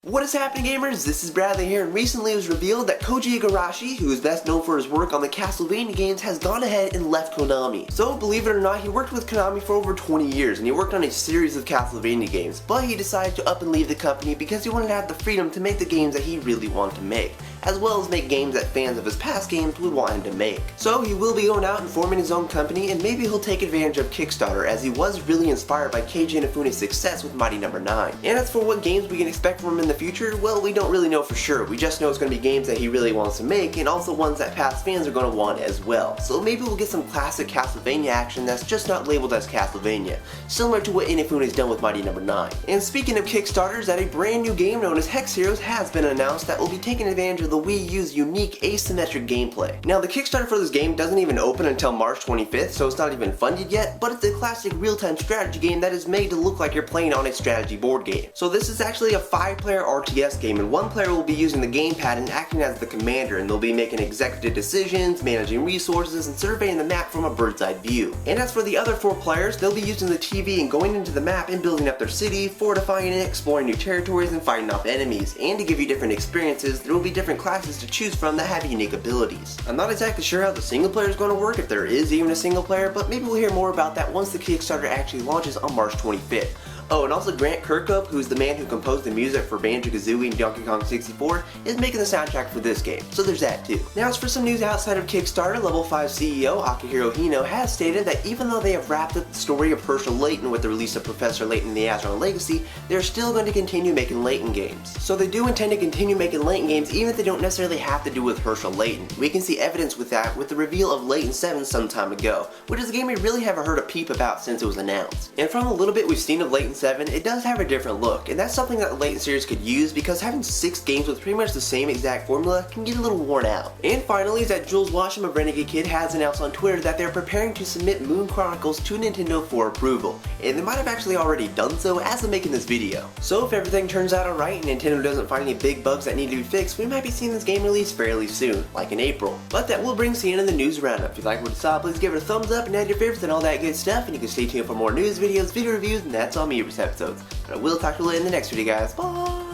What is happening, gamers? This is Bradley here, and recently it was revealed that Koji Igarashi, who is best known for his work on the Castlevania games, has gone ahead and left Konami. So, believe it or not, he worked with Konami for over 20 years, and he worked on a series of Castlevania games, but he decided to up and leave the company because he wanted to have the freedom to make the games that he really wanted to make, as well as make games that fans of his past games would want him to make. So, he will be going out and forming his own company, and maybe he'll take advantage of Kickstarter, as he was really inspired by Keiji Inafune's success with Mighty No. 9. And as for what games we can expect from him in the future, well, we don't really know for sure. We just know it's going to be games that he really wants to make, and also ones that past fans are going to want as well. So maybe we'll get some classic Castlevania action that's just not labeled as Castlevania, similar to what Inafune's done with Mighty No. 9. And speaking of Kickstarters, that a brand new game known as Hex Heroes has been announced that will be taking advantage of the Wii U's unique asymmetric gameplay. Now, the Kickstarter for this game doesn't even open until March 25th, so it's not even funded yet, but it's a classic real-time strategy game that is made to look like you're playing on a strategy board game. So this is actually a 5-player RTS game, and one player will be using the gamepad and acting as the commander, and they'll be making executive decisions, managing resources, and surveying the map from a bird's eye view. And as for the other 4 players, they'll be using the TV and going into the map and building up their city, fortifying it, exploring new territories, and fighting off enemies. And to give you different experiences, there will be different classes to choose from that have unique abilities. I'm not exactly sure how the single player is going to work, if there is even a single player, but maybe we'll hear more about that once the Kickstarter actually launches on March 25th. Oh, and also Grant Kirkhope, who's the man who composed the music for Banjo-Kazooie and Donkey Kong 64, is making the soundtrack for this game, so there's that too. Now, as for some news outside of Kickstarter, Level 5 CEO Akihiro Hino has stated that even though they have wrapped up the story of Herschel Layton with the release of Professor Layton and the Azron Legacy, they're still going to continue making Layton games. So they do intend to continue making Layton games even if they don't necessarily have to do with Herschel Layton. We can see evidence with that with the reveal of Layton 7 some time ago, which is a game we really haven't heard a peep about since it was announced. And from the little bit we've seen of Layton 7, it does have a different look, and that's something that the Layton series could use because having 6 games with pretty much the same exact formula can get a little worn out. And finally, is that Jules Washam of Renegade Kid has announced on Twitter that they're preparing to submit Moon Chronicles to Nintendo for approval, and they might have actually already done so as of making this video. So if everything turns out alright and Nintendo doesn't find any big bugs that need to be fixed, we might be seeing this game released fairly soon, like in April. But that will bring us to the end of the news roundup. If you like what you saw, please give it a thumbs up and add your favorites and all that good stuff, and you can stay tuned for more news videos, video reviews, and that's all me for this episodes. And I will talk to you later in the next video, guys. Bye!